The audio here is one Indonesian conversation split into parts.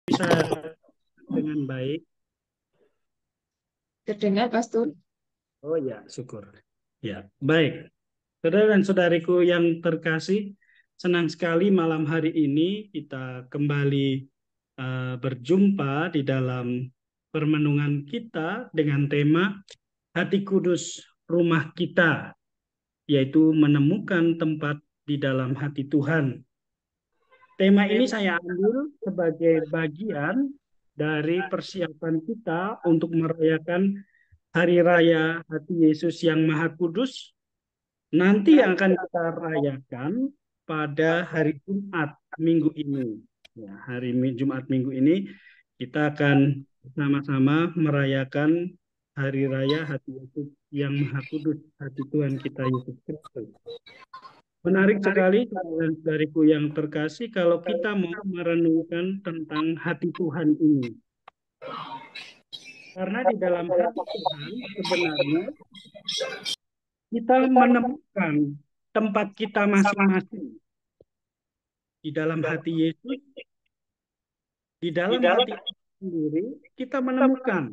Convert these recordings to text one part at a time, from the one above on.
Bisa dengan baik. Terdengar, Pastor. Oh ya, syukur. Ya, baik. Saudara dan saudariku yang terkasih, senang sekali malam hari ini kita kembali berjumpa di dalam permenungan kita dengan tema Hati Kudus Rumah Kita, yaitu menemukan tempat di dalam hati Tuhan. Tema ini saya ambil sebagai bagian dari persiapan kita untuk merayakan Hari Raya Hati Yesus yang Maha Kudus, nanti yang akan kita rayakan pada hari Jumat minggu ini. Ya, hari Jumat minggu ini kita akan sama-sama merayakan Hari Raya Hati Yesus yang Maha Kudus, hati Tuhan kita Yesus Kristus. Menarik sekali, saudara-saudariku yang terkasih, kalau kita mau merenungkan tentang hati Tuhan ini. Karena di dalam hati Tuhan sebenarnya kita menemukan tempat kita masing-masing. Di dalam hati Yesus, di dalam hati sendiri, kita menemukan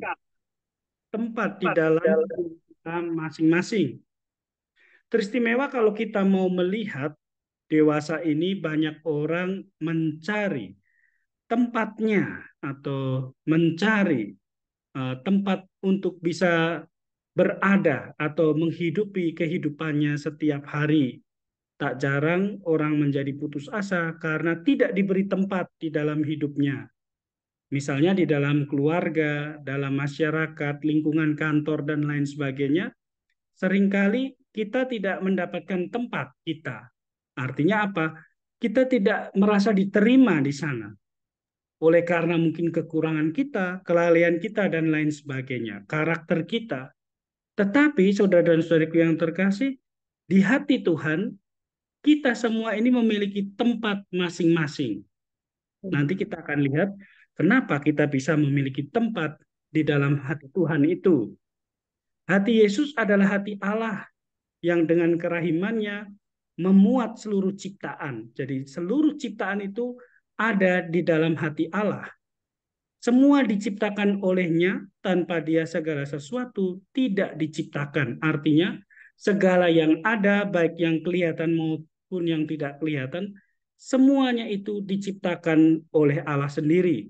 tempat di dalam diri kita masing-masing. Teristimewa kalau kita mau melihat dewasa ini banyak orang mencari tempatnya atau mencari tempat untuk bisa berada atau menghidupi kehidupannya setiap hari. Tak jarang orang menjadi putus asa karena tidak diberi tempat di dalam hidupnya. Misalnya di dalam keluarga, dalam masyarakat, lingkungan kantor, dan lain sebagainya, seringkali kita tidak mendapatkan tempat kita. Artinya apa? Kita tidak merasa diterima di sana. Oleh karena mungkin kekurangan kita, kelalaian kita, dan lain sebagainya. Karakter kita. Tetapi, saudara dan saudariku yang terkasih, di hati Tuhan, kita semua ini memiliki tempat masing-masing. Nanti kita akan lihat kenapa kita bisa memiliki tempat di dalam hati Tuhan itu. Hati Yesus adalah hati Allah yang dengan kerahimannya memuat seluruh ciptaan. Jadi seluruh ciptaan itu ada di dalam hati Allah. Semua diciptakan olehnya, tanpa dia segala sesuatu tidak diciptakan. Artinya segala yang ada, baik yang kelihatan maupun yang tidak kelihatan, semuanya itu diciptakan oleh Allah sendiri.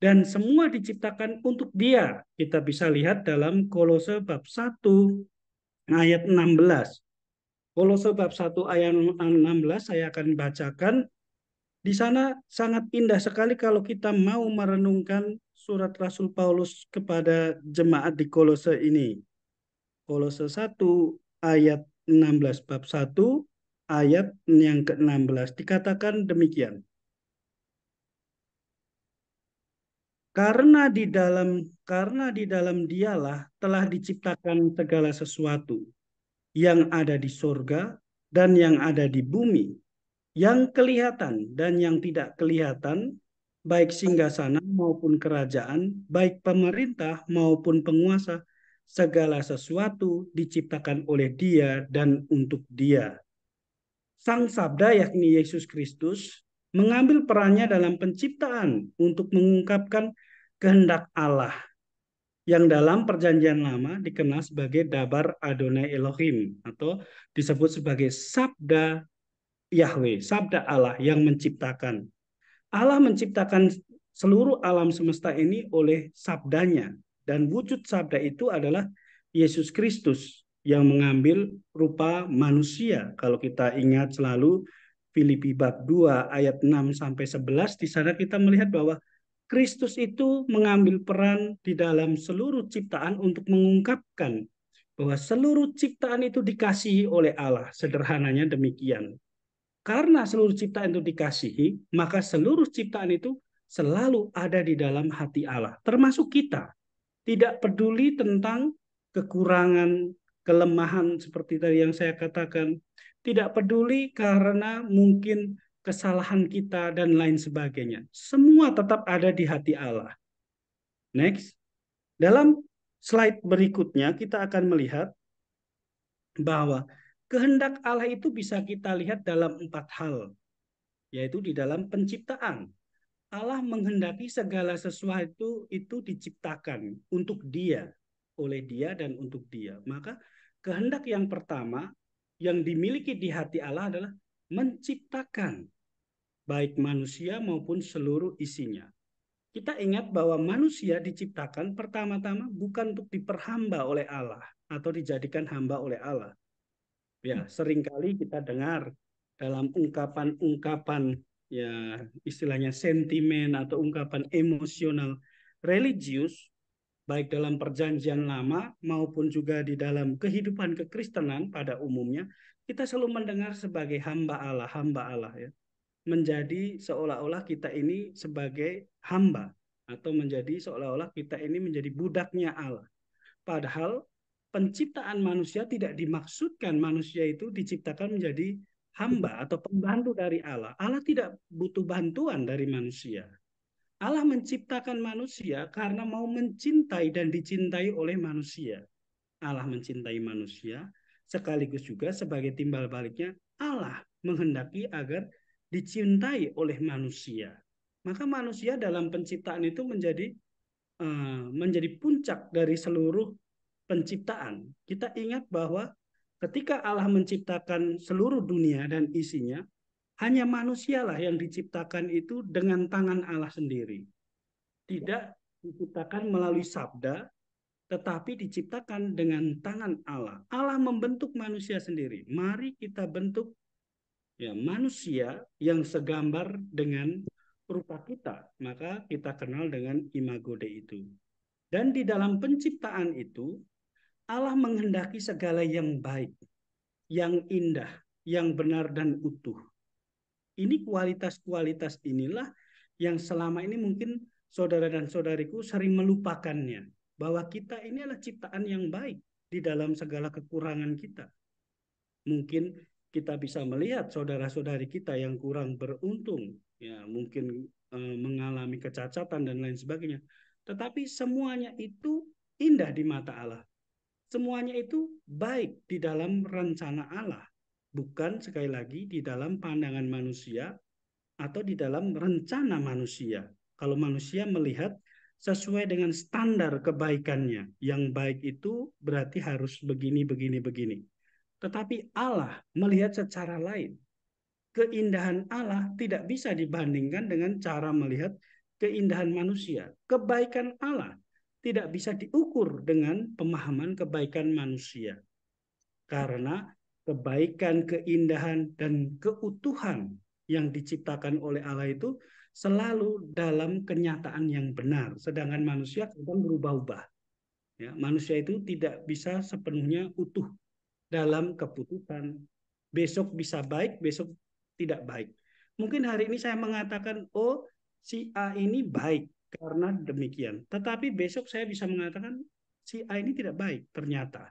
Dan semua diciptakan untuk dia. Kita bisa lihat dalam Kolose bab 1 ayat 16. Kolose bab 1 ayat 16 saya akan bacakan. Di sana sangat indah sekali kalau kita mau merenungkan surat Rasul Paulus kepada jemaat di Kolose ini. Kolose 1 ayat 16, bab 1 ayat yang ke-16 dikatakan demikian. Karena di dalam dialah telah diciptakan segala sesuatu yang ada di sorga dan yang ada di bumi, yang kelihatan dan yang tidak kelihatan, baik singgasana maupun kerajaan, baik pemerintah maupun penguasa, segala sesuatu diciptakan oleh Dia dan untuk Dia. Sang Sabda yakni Yesus Kristus mengambil perannya dalam penciptaan untuk mengungkapkan kehendak Allah yang dalam perjanjian lama dikenal sebagai Dabar Adonai Elohim atau disebut sebagai Sabda Yahweh, Sabda Allah yang menciptakan. Allah menciptakan seluruh alam semesta ini oleh sabdanya. Dan wujud sabda itu adalah Yesus Kristus yang mengambil rupa manusia. Kalau kita ingat selalu Filipi bab 2 ayat 6 sampai 11, di sana kita melihat bahwa Kristus itu mengambil peran di dalam seluruh ciptaan untuk mengungkapkan bahwa seluruh ciptaan itu dikasihi oleh Allah. Sederhananya demikian. Karena seluruh ciptaan itu dikasihi, maka seluruh ciptaan itu selalu ada di dalam hati Allah, termasuk kita. Tidak peduli tentang kekurangan, kelemahan seperti tadi yang saya katakan. Tidak peduli karena mungkin kesalahan kita dan lain sebagainya. Semua tetap ada di hati Allah. Next. Dalam slide berikutnya kita akan melihat bahwa kehendak Allah itu bisa kita lihat dalam 4 hal, yaitu di dalam penciptaan. Allah menghendaki segala sesuatu itu diciptakan untuk Dia, oleh Dia dan untuk Dia. Maka kehendak yang pertama yang dimiliki di hati Allah adalah menciptakan baik manusia maupun seluruh isinya. Kita ingat bahwa manusia diciptakan pertama-tama bukan untuk diperhamba oleh Allah atau dijadikan hamba oleh Allah. Ya, seringkali kita dengar dalam ungkapan-ungkapan ya istilahnya sentimen atau ungkapan emosional religius baik dalam perjanjian lama maupun juga di dalam kehidupan kekristenan pada umumnya kita selalu mendengar sebagai hamba Allah ya menjadi seolah-olah kita ini sebagai hamba atau menjadi seolah-olah kita ini menjadi budaknya Allah. Padahal penciptaan manusia tidak dimaksudkan manusia itu diciptakan menjadi hamba atau pembantu dari Allah. Allah tidak butuh bantuan dari manusia. Allah menciptakan manusia karena mau mencintai dan dicintai oleh manusia. Allah mencintai manusia, sekaligus juga sebagai timbal baliknya Allah menghendaki agar dicintai oleh manusia. Maka manusia dalam penciptaan itu menjadi puncak dari seluruh penciptaan. Kita ingat bahwa ketika Allah menciptakan seluruh dunia dan isinya, hanya manusialah yang diciptakan itu dengan tangan Allah sendiri. Tidak diciptakan melalui sabda, tetapi diciptakan dengan tangan Allah. Allah membentuk manusia sendiri. Mari kita bentuk ya manusia yang segambar dengan rupa kita. Maka kita kenal dengan imago Dei itu. Dan di dalam penciptaan itu, Allah menghendaki segala yang baik, yang indah, yang benar dan utuh. Ini kualitas-kualitas inilah yang selama ini mungkin saudara dan saudariku sering melupakannya. Bahwa kita ini adalah ciptaan yang baik di dalam segala kekurangan kita. Mungkin kita bisa melihat saudara-saudari kita yang kurang beruntung, ya mungkin mengalami kecacatan dan lain sebagainya. Tetapi semuanya itu indah di mata Allah. Semuanya itu baik di dalam rencana Allah. Bukan sekali lagi di dalam pandangan manusia atau di dalam rencana manusia. Kalau manusia melihat sesuai dengan standar kebaikannya. Yang baik itu berarti harus begini, begini, begini. Tetapi Allah melihat secara lain. Keindahan Allah tidak bisa dibandingkan dengan cara melihat keindahan manusia. Kebaikan Allah tidak bisa diukur dengan pemahaman kebaikan manusia. Karena kebaikan, keindahan, dan keutuhan yang diciptakan oleh Allah itu selalu dalam kenyataan yang benar. Sedangkan manusia kadang berubah-ubah. Ya, manusia itu tidak bisa sepenuhnya utuh dalam keputusan. Besok bisa baik, besok tidak baik. Mungkin hari ini saya mengatakan, oh si A ini baik karena demikian. Tetapi besok saya bisa mengatakan si A ini tidak baik ternyata.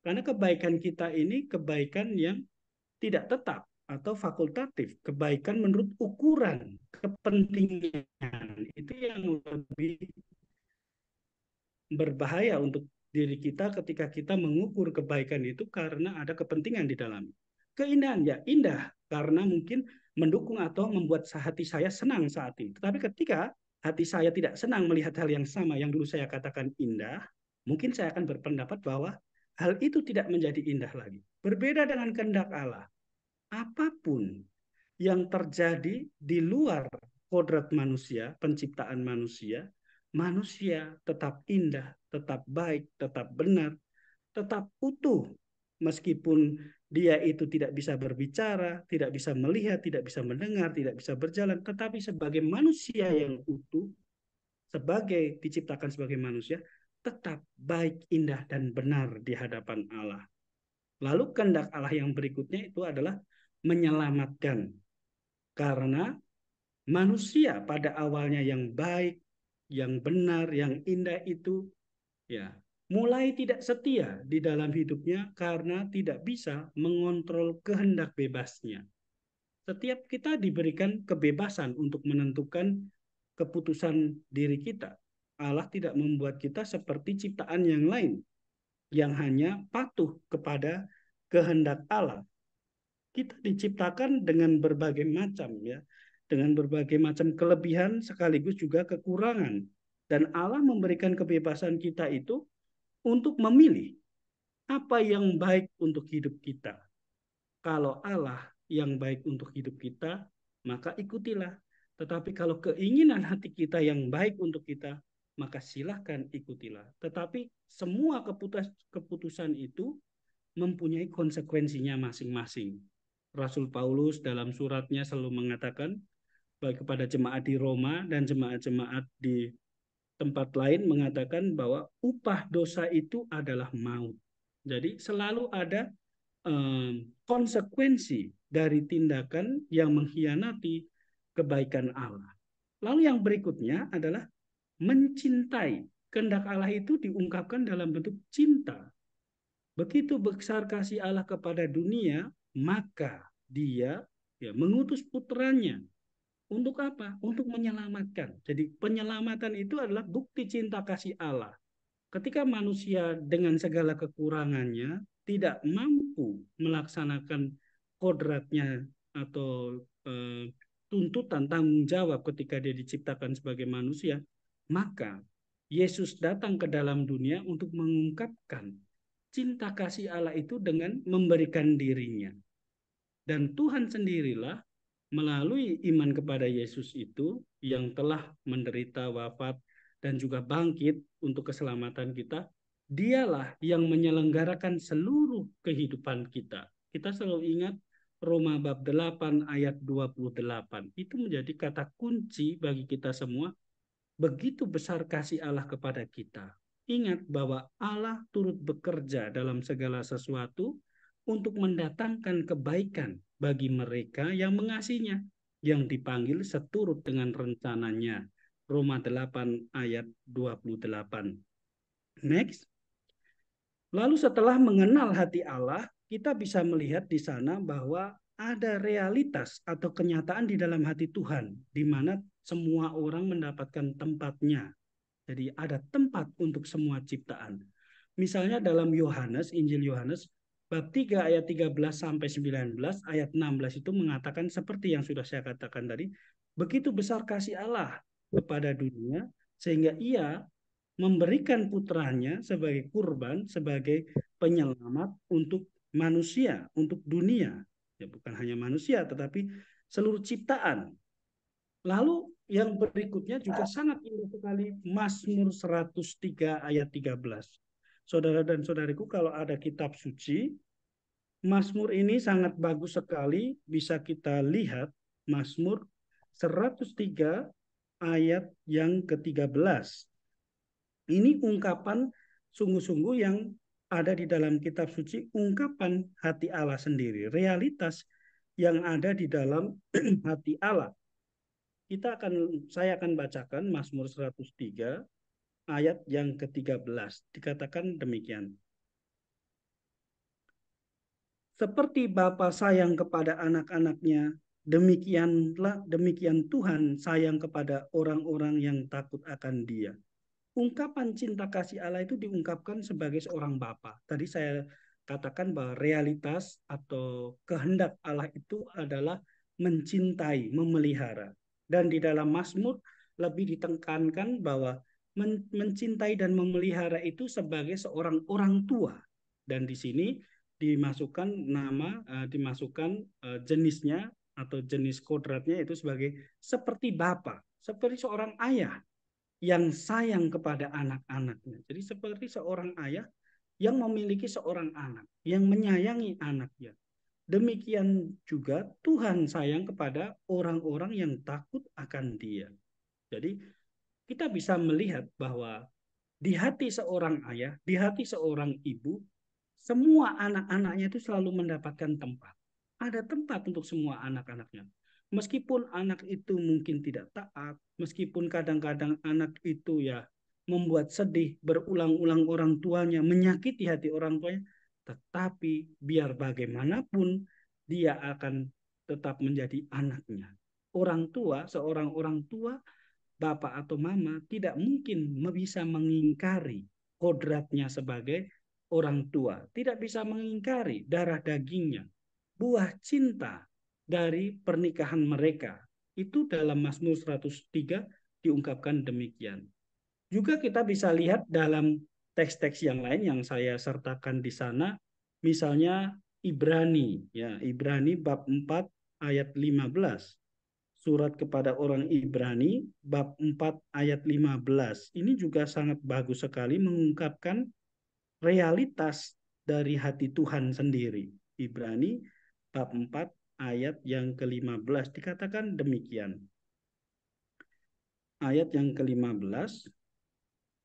Karena kebaikan kita ini kebaikan yang tidak tetap atau fakultatif. Kebaikan menurut ukuran kepentingan. Itu yang lebih berbahaya untuk diri kita ketika kita mengukur kebaikan itu karena ada kepentingan di dalam. Keindahan ya indah karena mungkin mendukung atau membuat hati saya senang saat ini. Tetapi ketika hati saya tidak senang melihat hal yang sama yang dulu saya katakan indah, mungkin saya akan berpendapat bahwa hal itu tidak menjadi indah lagi. Berbeda dengan kehendak Allah. Apapun yang terjadi di luar kodrat manusia, penciptaan manusia, manusia tetap indah, tetap baik, tetap benar, tetap utuh. Meskipun dia itu tidak bisa berbicara, tidak bisa melihat, tidak bisa mendengar, tidak bisa berjalan, tetapi sebagai manusia yang utuh, sebagai diciptakan sebagai manusia, tetap baik, indah, dan benar di hadapan Allah. Lalu kehendak Allah yang berikutnya itu adalah menyelamatkan. Karena manusia pada awalnya yang baik, yang benar, yang indah itu ya mulai tidak setia di dalam hidupnya karena tidak bisa mengontrol kehendak bebasnya. Setiap kita diberikan kebebasan untuk menentukan keputusan diri kita. Allah tidak membuat kita seperti ciptaan yang lain yang hanya patuh kepada kehendak Allah. Kita diciptakan dengan berbagai macam ya, dengan berbagai macam kelebihan sekaligus juga kekurangan. Dan Allah memberikan kebebasan kita itu untuk memilih apa yang baik untuk hidup kita. Kalau Allah yang baik untuk hidup kita, maka ikutilah. Tetapi kalau keinginan hati kita yang baik untuk kita, maka silahkan ikutilah. Tetapi semua keputusan itu mempunyai konsekuensinya masing-masing. Rasul Paulus dalam suratnya selalu mengatakan, baik kepada jemaat di Roma dan jemaat-jemaat di tempat lain, mengatakan bahwa upah dosa itu adalah maut. Jadi selalu ada konsekuensi dari tindakan yang mengkhianati kebaikan Allah. Lalu yang berikutnya adalah mencintai. Kehendak Allah itu diungkapkan dalam bentuk cinta. Begitu besar kasih Allah kepada dunia, maka dia mengutus putranya. Untuk apa? Untuk menyelamatkan. Jadi penyelamatan itu adalah bukti cinta kasih Allah. Ketika manusia dengan segala kekurangannya tidak mampu melaksanakan kodratnya atau tuntutan tanggung jawab ketika dia diciptakan sebagai manusia, maka Yesus datang ke dalam dunia untuk mengungkapkan cinta kasih Allah itu dengan memberikan dirinya. Dan Tuhan sendirilah melalui iman kepada Yesus itu yang telah menderita, wafat, dan juga bangkit untuk keselamatan kita, dialah yang menyelenggarakan seluruh kehidupan kita. Kita selalu ingat Roma bab 8 ayat 28. Itu menjadi kata kunci bagi kita semua. Begitu besar kasih Allah kepada kita. Ingat bahwa Allah turut bekerja dalam segala sesuatu untuk mendatangkan kebaikan bagi mereka yang mengasihinya, yang dipanggil seturut dengan rencananya. Roma 8 ayat 28. Next. Lalu setelah mengenal hati Allah, kita bisa melihat di sana bahwa ada realitas atau kenyataan di dalam hati Tuhan, di mana semua orang mendapatkan tempatnya. Jadi ada tempat untuk semua ciptaan. Misalnya dalam Yohanes, Injil Yohanes, bab 3 ayat 13 sampai 19, ayat 16 itu mengatakan seperti yang sudah saya katakan tadi, begitu besar kasih Allah kepada dunia, sehingga ia memberikan putranya sebagai kurban, sebagai penyelamat untuk manusia, untuk dunia. Ya, bukan hanya manusia, tetapi seluruh ciptaan. Lalu yang berikutnya juga sangat indah sekali, Mazmur 103 ayat 13. Saudara dan saudariku, kalau ada kitab suci, Mazmur ini sangat bagus sekali, bisa kita lihat Mazmur 103 ayat yang ke-13. Ini ungkapan sungguh-sungguh yang ada di dalam kitab suci, ungkapan hati Allah sendiri, realitas yang ada di dalam hati Allah. Saya akan bacakan Mazmur 103 ayat yang ke-13. Dikatakan demikian. Seperti Bapa sayang kepada anak-anaknya, demikian Tuhan sayang kepada orang-orang yang takut akan Dia. Ungkapan cinta kasih Allah itu diungkapkan sebagai seorang bapa. Tadi saya katakan bahwa realitas atau kehendak Allah itu adalah mencintai, memelihara. Dan di dalam Mazmur lebih ditekankan bahwa mencintai dan memelihara itu sebagai seorang orang tua. Dan di sini dimasukkan jenisnya atau jenis kodratnya itu sebagai seperti bapa, seperti seorang ayah yang sayang kepada anak-anaknya. Jadi seperti seorang ayah yang memiliki seorang anak, yang menyayangi anaknya. Demikian juga Tuhan sayang kepada orang-orang yang takut akan Dia. Jadi kita bisa melihat bahwa di hati seorang ayah, di hati seorang ibu, semua anak-anaknya itu selalu mendapatkan tempat. Ada tempat untuk semua anak-anaknya. Meskipun anak itu mungkin tidak taat, meskipun kadang-kadang anak itu ya membuat sedih, berulang-ulang orang tuanya, menyakiti hati orang tuanya, tetapi biar bagaimanapun dia akan tetap menjadi anaknya. Seorang orang tua, bapak atau mama tidak mungkin bisa mengingkari kodratnya sebagai orang tua, tidak bisa mengingkari darah dagingnya, buah cinta dari pernikahan mereka. Itu dalam Mazmur 103 diungkapkan demikian. Juga kita bisa lihat dalam teks-teks yang lain yang saya sertakan di sana, misalnya Ibrani, ya, Ibrani bab 4 ayat 15. Surat kepada orang Ibrani bab 4 ayat 15. Ini juga sangat bagus sekali mengungkapkan realitas dari hati Tuhan sendiri. Ibrani bab 4 ayat yang ke-15 dikatakan demikian. Ayat yang ke-15,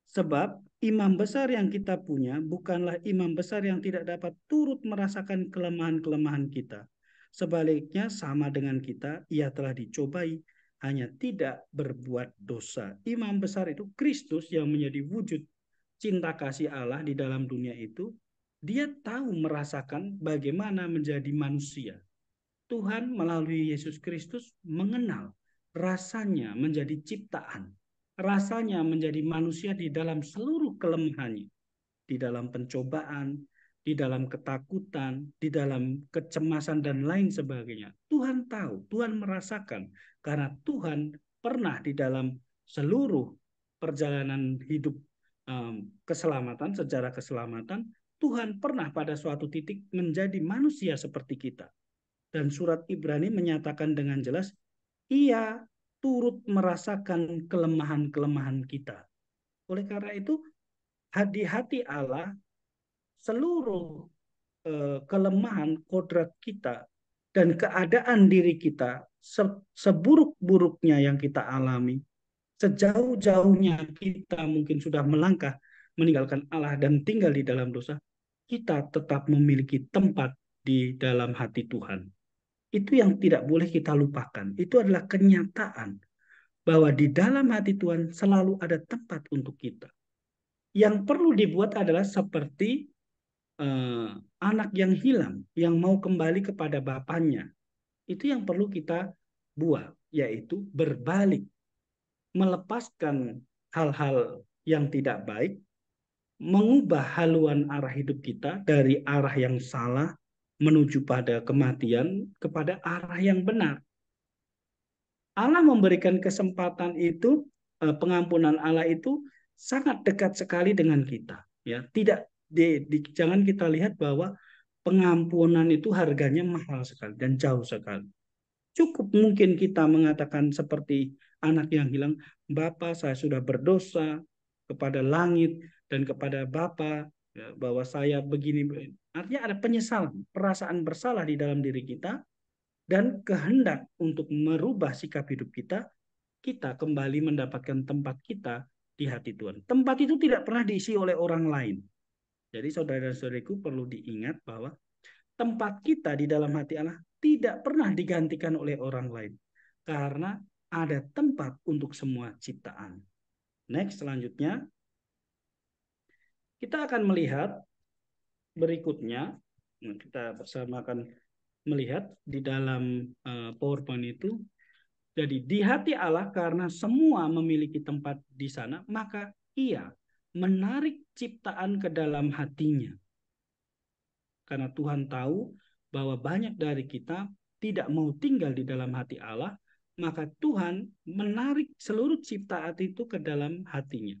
sebab imam besar yang kita punya bukanlah imam besar yang tidak dapat turut merasakan kelemahan-kelemahan kita. Sebaliknya sama dengan kita, ia telah dicobai, hanya tidak berbuat dosa. Imam besar itu Kristus yang menjadi wujud cinta kasih Allah di dalam dunia itu. Dia tahu merasakan bagaimana menjadi manusia. Tuhan melalui Yesus Kristus mengenal rasanya menjadi ciptaan, rasanya menjadi manusia di dalam seluruh kelemahannya, di dalam pencobaan, di dalam ketakutan, di dalam kecemasan dan lain sebagainya. Tuhan tahu, Tuhan merasakan, karena Tuhan pernah di dalam seluruh perjalanan hidup keselamatan, sejarah keselamatan, Tuhan pernah pada suatu titik menjadi manusia seperti kita. Dan surat Ibrani menyatakan dengan jelas, ia turut merasakan kelemahan-kelemahan kita. Oleh karena itu, di hati Allah, seluruh kelemahan kodrat kita dan keadaan diri kita, seburuk-buruknya yang kita alami, sejauh-jauhnya kita mungkin sudah melangkah meninggalkan Allah dan tinggal di dalam dosa, kita tetap memiliki tempat di dalam hati Tuhan. Itu yang tidak boleh kita lupakan. Itu adalah kenyataan bahwa di dalam hati Tuhan selalu ada tempat untuk kita. Yang perlu dibuat adalah seperti anak yang hilang, yang mau kembali kepada bapaknya. Itu yang perlu kita buat, yaitu berbalik, melepaskan hal-hal yang tidak baik, mengubah haluan arah hidup kita dari arah yang salah menuju pada kematian kepada arah yang benar. Allah memberikan kesempatan itu, pengampunan Allah itu sangat dekat sekali dengan kita. Ya, tidak jangan kita lihat bahwa pengampunan itu harganya mahal sekali dan jauh sekali. Cukup mungkin kita mengatakan seperti anak yang hilang, Bapa, saya sudah berdosa kepada langit dan kepada Bapa, ya, bahwa saya begini. Artinya ada penyesalan, perasaan bersalah di dalam diri kita, dan kehendak untuk merubah sikap hidup kita, kita kembali mendapatkan tempat kita di hati Tuhan. Tempat itu tidak pernah diisi oleh orang lain. Jadi saudara-saudariku perlu diingat bahwa tempat kita di dalam hati Allah tidak pernah digantikan oleh orang lain. Karena ada tempat untuk semua ciptaan. Next, selanjutnya. Kita akan melihat berikutnya. Kita bersama akan melihat di dalam PowerPoint itu. Jadi di hati Allah karena semua memiliki tempat di sana, maka ia menarik ciptaan ke dalam hatinya. Karena Tuhan tahu bahwa banyak dari kita tidak mau tinggal di dalam hati Allah, maka Tuhan menarik seluruh ciptaan itu ke dalam hatinya.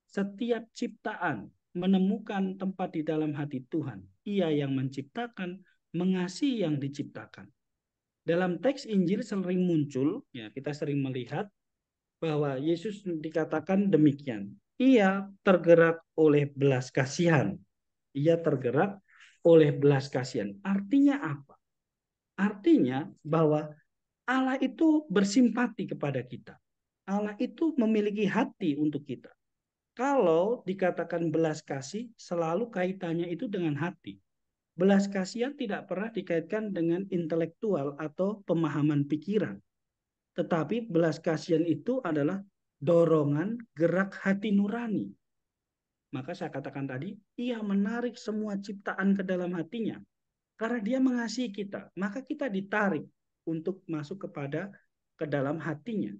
Setiap ciptaan menemukan tempat di dalam hati Tuhan. Ia yang menciptakan, mengasihi yang diciptakan. Dalam teks Injil sering muncul, ya kita sering melihat bahwa Yesus dikatakan demikian. Ia tergerak oleh belas kasihan. Ia tergerak oleh belas kasihan. Artinya apa? Artinya bahwa Allah itu bersimpati kepada kita. Allah itu memiliki hati untuk kita. Kalau dikatakan belas kasih, selalu kaitannya itu dengan hati. Belas kasihan tidak pernah dikaitkan dengan intelektual atau pemahaman pikiran. Tetapi belas kasihan itu adalah dorongan gerak hati nurani. Maka saya katakan tadi, ia menarik semua ciptaan ke dalam hatinya. Karena dia mengasihi kita, maka kita ditarik untuk masuk ke dalam hatinya.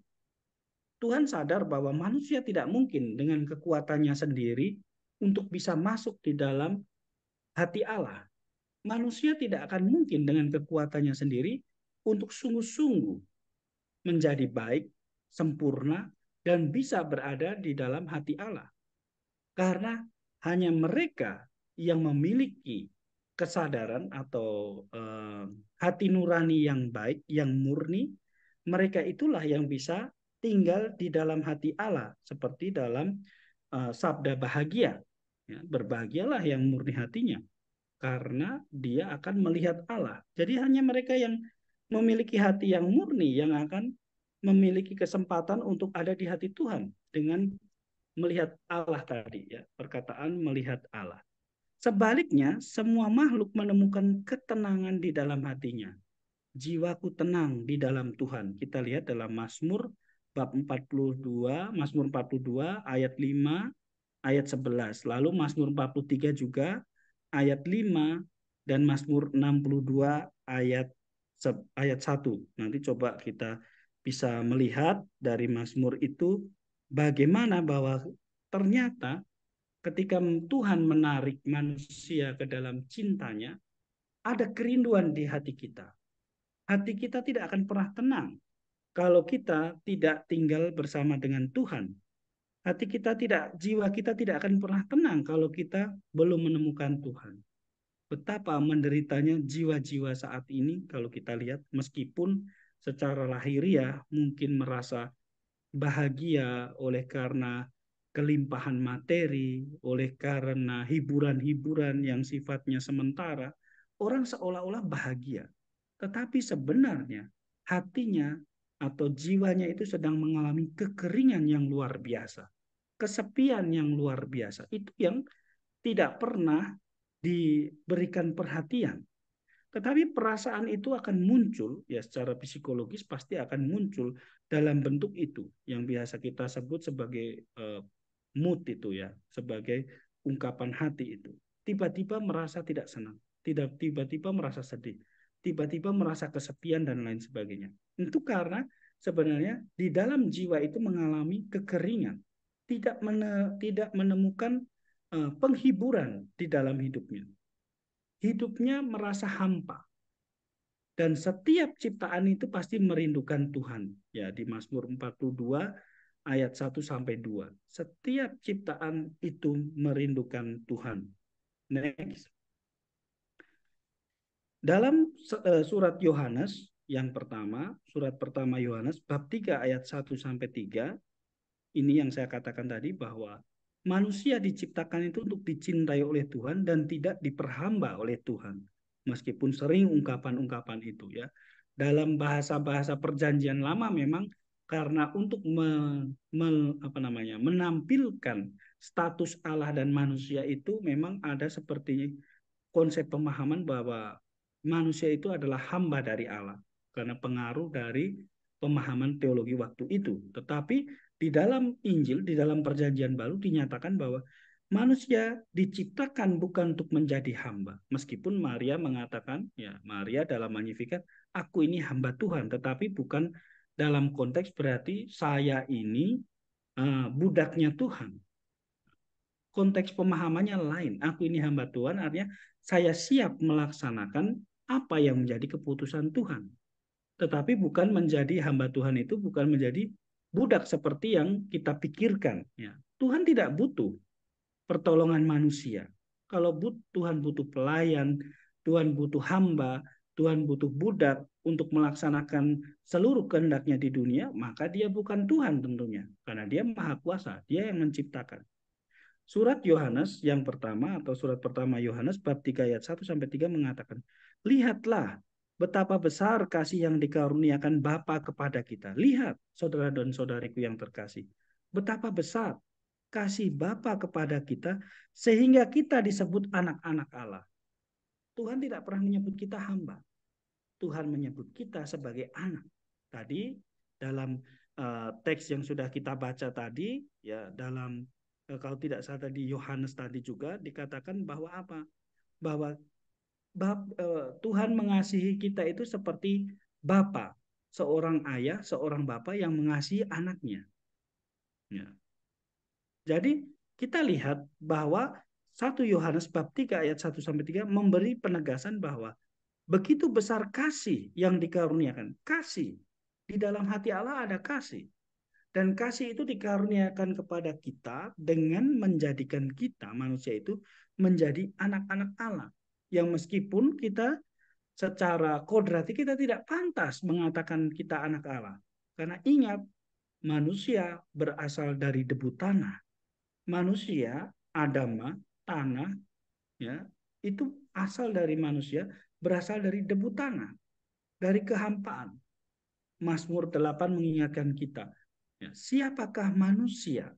Tuhan sadar bahwa manusia tidak mungkin dengan kekuatannya sendiri untuk bisa masuk di dalam hati Allah. Manusia tidak akan mungkin dengan kekuatannya sendiri untuk sungguh-sungguh menjadi baik, sempurna, dan bisa berada di dalam hati Allah. Karena hanya mereka yang memiliki kesadaran atau hati nurani yang baik, yang murni, mereka itulah yang bisa tinggal di dalam hati Allah, seperti dalam sabda bahagia. Ya, berbahagialah yang murni hatinya, karena dia akan melihat Allah. Jadi hanya mereka yang memiliki hati yang murni yang akan memiliki kesempatan untuk ada di hati Tuhan dengan melihat Allah tadi, ya, perkataan melihat Allah. Sebaliknya, semua makhluk menemukan ketenangan di dalam hatinya. Jiwaku tenang di dalam Tuhan. Kita lihat dalam Mazmur bab 42, Mazmur 42 ayat 5, ayat 11. Lalu Mazmur 43 juga ayat 5 dan Mazmur 62 ayat 1. Nanti coba kita bisa melihat dari Mazmur itu bagaimana bahwa ternyata ketika Tuhan menarik manusia ke dalam cintanya, ada kerinduan di hati kita. Hati kita tidak akan pernah tenang kalau kita tidak tinggal bersama dengan Tuhan. Hati kita tidak, jiwa kita tidak akan pernah tenang kalau kita belum menemukan Tuhan. Betapa menderitanya jiwa-jiwa saat ini kalau kita lihat, meskipun secara lahiriah mungkin merasa bahagia oleh karena kelimpahan materi, oleh karena hiburan-hiburan yang sifatnya sementara, orang seolah-olah bahagia. Tetapi sebenarnya hatinya atau jiwanya itu sedang mengalami kekeringan yang luar biasa, kesepian yang luar biasa. Itu yang tidak pernah diberikan perhatian. Tetapi perasaan itu akan muncul, ya secara psikologis pasti akan muncul dalam bentuk itu, yang biasa kita sebut sebagai mood itu ya, sebagai ungkapan hati itu. Tiba-tiba merasa tidak senang, tiba-tiba merasa sedih, tiba-tiba merasa kesepian dan lain sebagainya. Itu karena sebenarnya di dalam jiwa itu mengalami kekeringan, tidak menemukan penghiburan di dalam hidupnya. Hidupnya merasa hampa. Dan setiap ciptaan itu pasti merindukan Tuhan. Ya, di Mazmur 42 ayat 1 sampai 2. Setiap ciptaan itu merindukan Tuhan. Next. Dalam surat Yohanes yang pertama, surat pertama Yohanes bab 3 ayat 1 sampai 3, ini yang saya katakan tadi bahwa manusia diciptakan itu untuk dicintai oleh Tuhan dan tidak diperhamba oleh Tuhan. Meskipun sering ungkapan-ungkapan itu ya. Dalam bahasa-bahasa perjanjian lama memang karena untuk menampilkan status Allah dan manusia itu memang ada seperti konsep pemahaman bahwa manusia itu adalah hamba dari Allah karena pengaruh dari pemahaman teologi waktu itu. Tetapi di dalam Injil, di dalam Perjanjian Baru dinyatakan bahwa manusia diciptakan bukan untuk menjadi hamba. Meskipun Maria mengatakan, ya Maria dalam Magnificat, aku ini hamba Tuhan, tetapi bukan dalam konteks berarti saya ini budaknya Tuhan. Konteks pemahamannya lain. Aku ini hamba Tuhan, artinya saya siap melaksanakan apa yang menjadi keputusan Tuhan. Tetapi bukan menjadi hamba Tuhan itu bukan menjadi budak seperti yang kita pikirkan. Ya. Tuhan tidak butuh pertolongan manusia. Kalau Tuhan butuh pelayan, Tuhan butuh hamba, Tuhan butuh budak untuk melaksanakan seluruh kehendaknya di dunia, maka dia bukan Tuhan tentunya. Karena dia maha kuasa, dia yang menciptakan. Surat Yohanes yang pertama atau surat pertama Yohanes bab 3 ayat 1 sampai 3 mengatakan, "Lihatlah betapa besar kasih yang dikaruniakan Bapa kepada kita. Lihat, saudara dan saudariku yang terkasih, betapa besar kasih Bapa kepada kita sehingga kita disebut anak-anak Allah." Tuhan tidak pernah menyebut kita hamba. Tuhan menyebut kita sebagai anak. Tadi dalam teks yang sudah kita baca tadi, ya dalam kalau tidak salah tadi Yohanes tadi juga dikatakan bahwa apa? Bahwa Tuhan mengasihi kita itu seperti bapa, seorang ayah, seorang bapa yang mengasihi anaknya. Ya. Jadi kita lihat bahwa 1 Yohanes bab 3 ayat 1 sampai 3 memberi penegasan bahwa begitu besar kasih yang dikaruniakan, kasih Di dalam hati Allah ada kasih. Dan kasih itu dikaruniakan kepada kita dengan menjadikan kita, manusia itu, menjadi anak-anak Allah. Yang meskipun kita secara kodrati kita tidak pantas mengatakan kita anak Allah. Karena ingat, manusia berasal dari debu tanah. Manusia, Adama, tanah, ya, itu asal dari manusia, berasal dari debu tanah, dari kehampaan. Mazmur 8 mengingatkan kita, ya, siapakah manusia?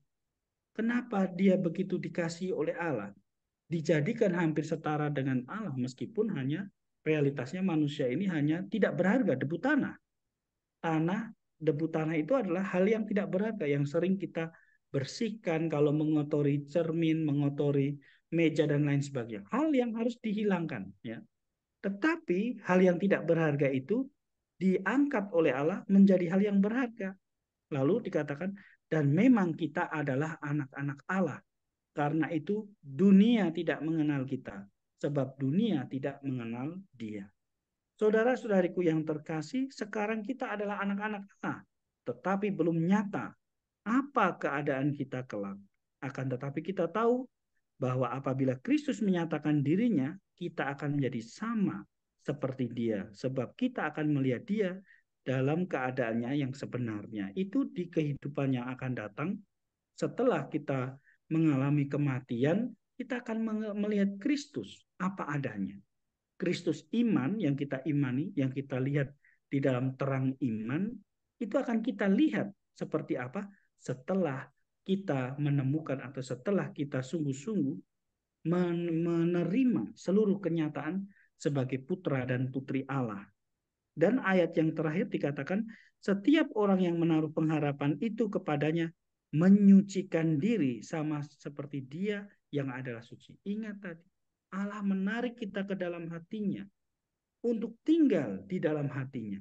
Kenapa dia begitu dikasihi oleh Allah? Dijadikan hampir setara dengan Allah, meskipun hanya realitasnya manusia ini hanya tidak berharga, debu tanah. Debu tanah itu adalah hal yang tidak berharga, yang sering kita bersihkan kalau mengotori cermin, mengotori meja dan lain sebagainya. Hal yang harus dihilangkan, ya. Tetapi hal yang tidak berharga itu diangkat oleh Allah menjadi hal yang berharga. Lalu dikatakan, dan memang kita adalah anak-anak Allah. Karena itu dunia tidak mengenal kita, sebab dunia tidak mengenal Dia. Saudara-saudariku yang terkasih, sekarang kita adalah anak-anak Allah, tetapi belum nyata apa keadaan kita kelak. Akan tetapi kita tahu bahwa apabila Kristus menyatakan dirinya, kita akan menjadi sama seperti Dia, sebab kita akan melihat Dia dalam keadaannya yang sebenarnya. Itu di kehidupan yang akan datang setelah kita mengalami kematian, kita akan melihat Kristus apa adanya. Kristus iman yang kita imani, yang kita lihat di dalam terang iman, itu akan kita lihat seperti apa setelah kita menemukan atau setelah kita sungguh-sungguh menerima seluruh kenyataan sebagai putra dan putri Allah. Dan ayat yang terakhir dikatakan, setiap orang yang menaruh pengharapan itu kepadanya menyucikan diri sama seperti Dia yang adalah suci. Ingat tadi, Allah menarik kita ke dalam hatinya untuk tinggal di dalam hatinya.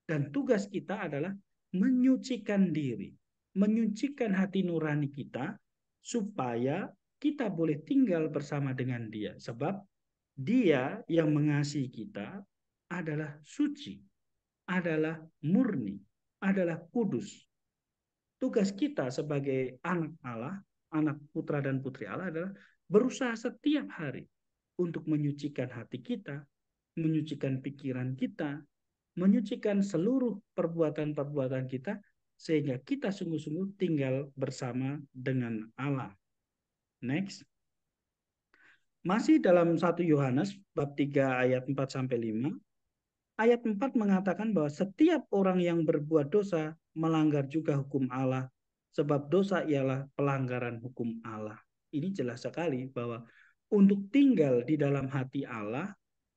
Dan tugas kita adalah menyucikan diri, menyucikan hati nurani kita supaya kita boleh tinggal bersama dengan Dia. Sebab Dia yang mengasihi kita adalah suci, adalah murni, adalah kudus. Tugas kita sebagai anak Allah, anak putra dan putri Allah adalah berusaha setiap hari untuk menyucikan hati kita, menyucikan pikiran kita, menyucikan seluruh perbuatan-perbuatan kita, sehingga kita sungguh-sungguh tinggal bersama dengan Allah. Next. Masih dalam 1 Yohanes bab 3 ayat 4-5, ayat 4 mengatakan bahwa setiap orang yang berbuat dosa melanggar juga hukum Allah, sebab dosa ialah pelanggaran hukum Allah. Ini jelas sekali bahwa untuk tinggal di dalam hati Allah,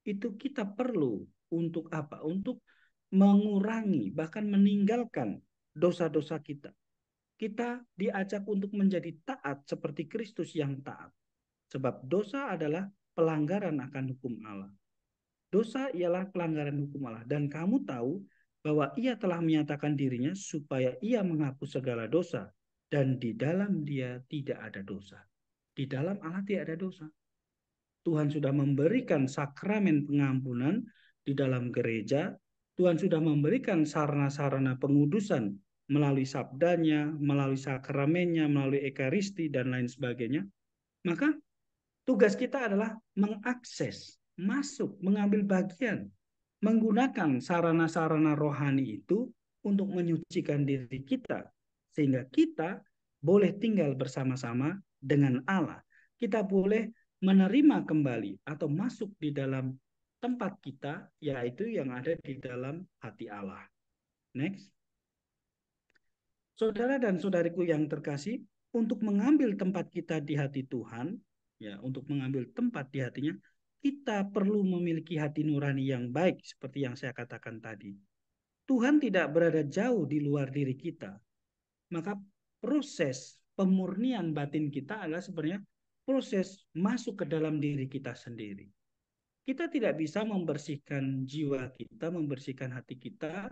itu kita perlu untuk apa? Untuk mengurangi, bahkan meninggalkan dosa-dosa kita. Kita diajak untuk menjadi taat seperti Kristus yang taat. Sebab dosa adalah pelanggaran akan hukum Allah. Dosa ialah pelanggaran hukum Allah. Dan kamu tahu bahwa Ia telah menyatakan dirinya supaya Ia menghapus segala dosa. Dan di dalam Dia tidak ada dosa. Di dalam Allah tidak ada dosa. Tuhan sudah memberikan sakramen pengampunan di dalam gereja. Tuhan sudah memberikan sarana-sarana pengudusan melalui sabdanya, melalui sakramennya, melalui ekaristi, dan lain sebagainya. Maka tugas kita adalah mengakses, masuk, mengambil bagian, menggunakan sarana-sarana rohani itu untuk menyucikan diri kita, sehingga kita boleh tinggal bersama-sama dengan Allah. Kita boleh menerima kembali atau masuk di dalam tempat kita, yaitu yang ada di dalam hati Allah. Next. Saudara dan saudariku yang terkasih, untuk mengambil tempat kita di hati Tuhan, ya, untuk mengambil tempat di hatinya, kita perlu memiliki hati nurani yang baik seperti yang saya katakan tadi. Tuhan tidak berada jauh di luar diri kita. Maka proses pemurnian batin kita adalah sebenarnya proses masuk ke dalam diri kita sendiri. Kita tidak bisa membersihkan jiwa kita, membersihkan hati kita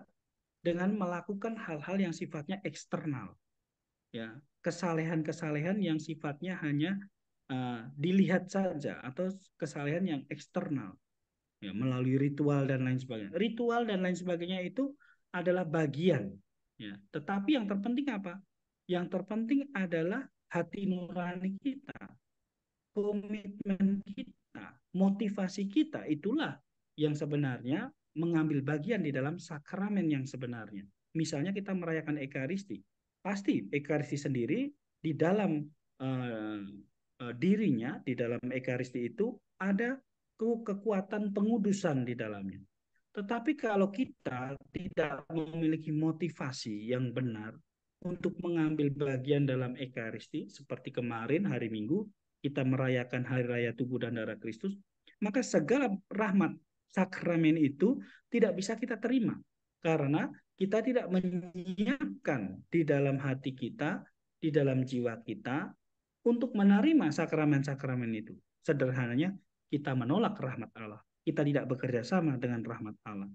dengan melakukan hal-hal yang sifatnya eksternal. Ya, kesalehan-kesalehan yang sifatnya hanya dilihat saja atau kesalehan yang eksternal, ya, melalui ritual dan lain sebagainya. Ritual dan lain sebagainya itu adalah bagian. Ya. Tetapi yang terpenting apa? Yang terpenting adalah hati nurani kita, komitmen kita, motivasi kita. Itulah yang sebenarnya mengambil bagian di dalam sakramen yang sebenarnya. Misalnya kita merayakan Ekaristi, pasti Ekaristi sendiri di dalam uh, dirinya, di dalam Ekaristi itu ada kekuatan pengudusan di dalamnya. Tetapi kalau kita tidak memiliki motivasi yang benar untuk mengambil bagian dalam Ekaristi, seperti kemarin hari Minggu, kita merayakan Hari Raya Tubuh dan Darah Kristus, maka segala rahmat sakramen itu tidak bisa kita terima. Karena kita tidak menyiapkan di dalam hati kita, di dalam jiwa kita, untuk menerima sakramen-sakramen itu. Sederhananya, kita menolak rahmat Allah. Kita tidak bekerja sama dengan rahmat Allah.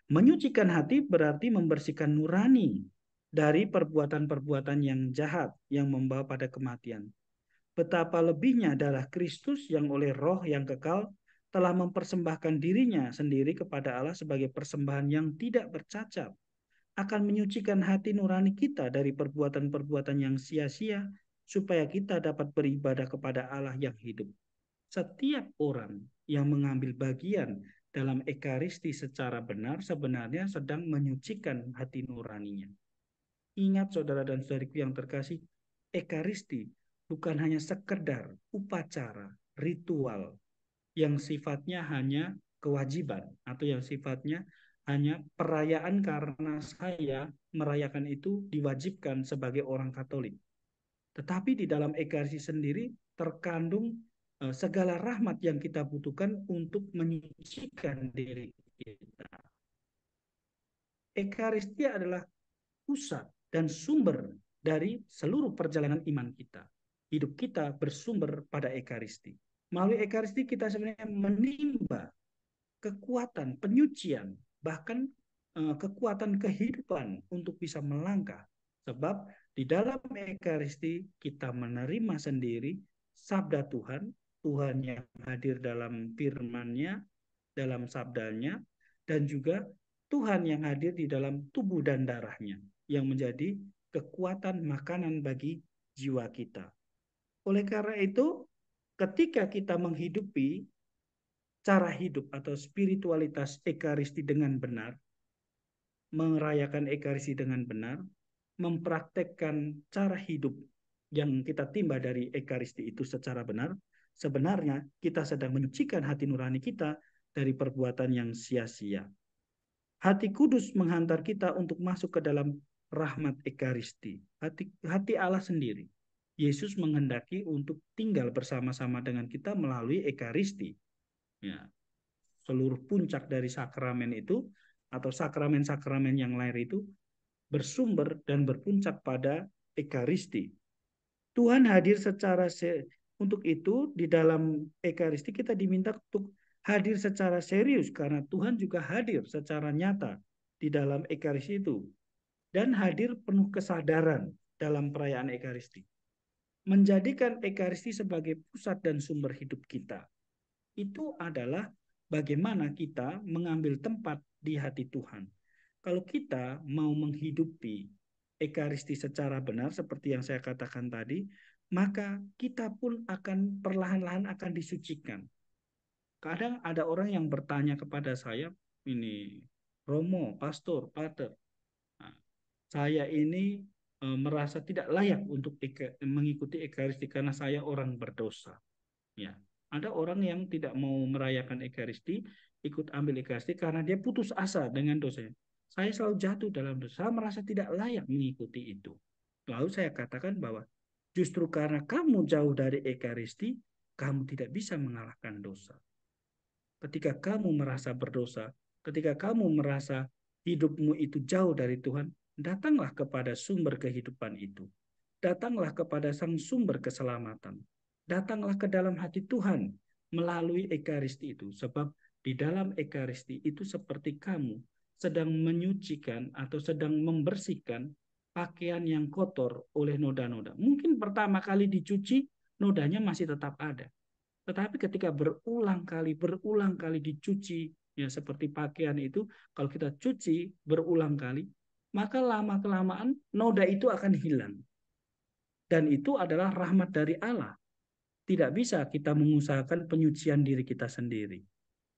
Menyucikan hati berarti membersihkan nurani dari perbuatan-perbuatan yang jahat yang membawa pada kematian. Betapa lebihnya darah Kristus yang oleh roh yang kekal telah mempersembahkan dirinya sendiri kepada Allah sebagai persembahan yang tidak bercacat, akan menyucikan hati nurani kita dari perbuatan-perbuatan yang sia-sia, supaya kita dapat beribadah kepada Allah yang hidup. Setiap orang yang mengambil bagian dalam Ekaristi secara benar sebenarnya sedang menyucikan hati nuraninya. Ingat saudara dan saudariku yang terkasih, Ekaristi bukan hanya sekedar upacara, ritual yang sifatnya hanya kewajiban atau yang sifatnya hanya perayaan karena saya merayakan itu diwajibkan sebagai orang Katolik. Tetapi di dalam Ekaristi sendiri terkandung segala rahmat yang kita butuhkan untuk menyucikan diri kita. Ekaristi adalah pusat dan sumber dari seluruh perjalanan iman kita. Hidup kita bersumber pada Ekaristi. Melalui Ekaristi kita sebenarnya menimba kekuatan penyucian, bahkan kekuatan kehidupan untuk bisa melangkah. Sebab di dalam Ekaristi kita menerima sendiri sabda Tuhan, Tuhan yang hadir dalam firman-Nya, dalam sabdanya, dan juga Tuhan yang hadir di dalam tubuh dan darahnya, yang menjadi kekuatan makanan bagi jiwa kita. Oleh karena itu, ketika kita menghidupi cara hidup atau spiritualitas Ekaristi dengan benar, merayakan Ekaristi dengan benar, mempraktekkan cara hidup yang kita timba dari Ekaristi itu secara benar, sebenarnya kita sedang menyucikan hati nurani kita dari perbuatan yang sia-sia. Hati kudus menghantar kita untuk masuk ke dalam rahmat Ekaristi, hati Allah sendiri. Yesus menghendaki untuk tinggal bersama-sama dengan kita melalui Ekaristi. Ya, seluruh puncak dari sakramen itu atau sakramen-sakramen yang lain itu bersumber dan berpuncak pada Ekaristi. Tuhan hadir secara untuk itu di dalam Ekaristi kita diminta untuk hadir secara serius karena Tuhan juga hadir secara nyata di dalam Ekaristi itu dan hadir penuh kesadaran dalam perayaan Ekaristi. Menjadikan Ekaristi sebagai pusat dan sumber hidup kita. Itu adalah bagaimana kita mengambil tempat di hati Tuhan. Kalau kita mau menghidupi Ekaristi secara benar seperti yang saya katakan tadi, maka kita pun akan perlahan-lahan akan disucikan. Kadang ada orang yang bertanya kepada saya, ini Romo, Pastor, Pater, nah, saya ini merasa tidak layak untuk mengikuti Ekaristi karena saya orang berdosa. Ya, ada orang yang tidak mau merayakan Ekaristi, ikut ambil Ekaristi karena dia putus asa dengan dosanya. Saya selalu jatuh dalam dosa, saya merasa tidak layak mengikuti itu. Lalu saya katakan bahwa justru karena kamu jauh dari Ekaristi, kamu tidak bisa mengalahkan dosa. Ketika kamu merasa berdosa, ketika kamu merasa hidupmu itu jauh dari Tuhan, datanglah kepada sumber kehidupan itu. Datanglah kepada sang sumber keselamatan. Datanglah ke dalam hati Tuhan melalui Ekaristi itu. Sebab di dalam Ekaristi itu seperti kamu sedang menyucikan atau sedang membersihkan pakaian yang kotor oleh noda-noda. Mungkin pertama kali dicuci, nodanya masih tetap ada. Tetapi ketika berulang kali dicuci, Ya, seperti pakaian itu, kalau kita cuci berulang kali, maka lama-kelamaan noda itu akan hilang. Dan itu adalah rahmat dari Allah. Tidak bisa kita mengusahakan penyucian diri kita sendiri.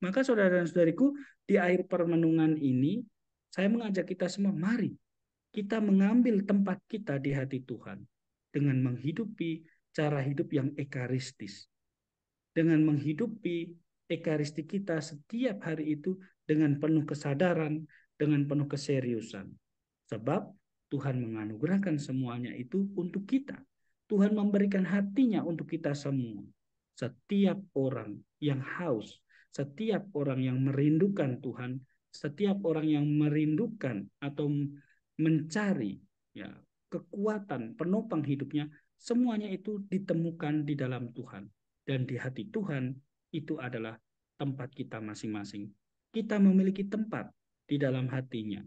Maka saudara dan saudariku, di akhir permenungan ini, saya mengajak kita semua, mari kita mengambil tempat kita di hati Tuhan dengan menghidupi cara hidup yang ekaristis. Dengan menghidupi ekaristi kita setiap hari itu dengan penuh kesadaran, dengan penuh keseriusan. Sebab Tuhan menganugerahkan semuanya itu untuk kita. Tuhan memberikan hatinya untuk kita semua. Setiap orang yang haus, setiap orang yang merindukan Tuhan, setiap orang yang merindukan atau mencari ya kekuatan penopang hidupnya, semuanya itu ditemukan di dalam Tuhan. Dan di hati Tuhan itu adalah tempat kita masing-masing. Kita memiliki tempat di dalam hatinya.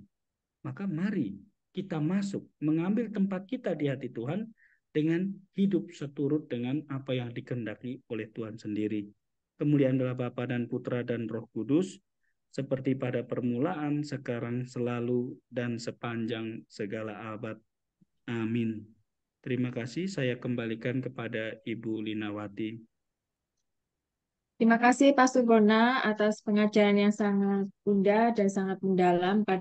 Maka mari kita masuk, mengambil tempat kita di hati Tuhan dengan hidup seturut dengan apa yang dikehendaki oleh Tuhan sendiri. Kemuliaan adalah Bapa dan Putra dan Roh Kudus, seperti pada permulaan, sekarang, selalu, dan sepanjang segala abad. Amin. Terima kasih, saya kembalikan kepada Ibu Linawati. Terima kasih Pak Sugona atas pengajaran yang sangat indah dan sangat mendalam pada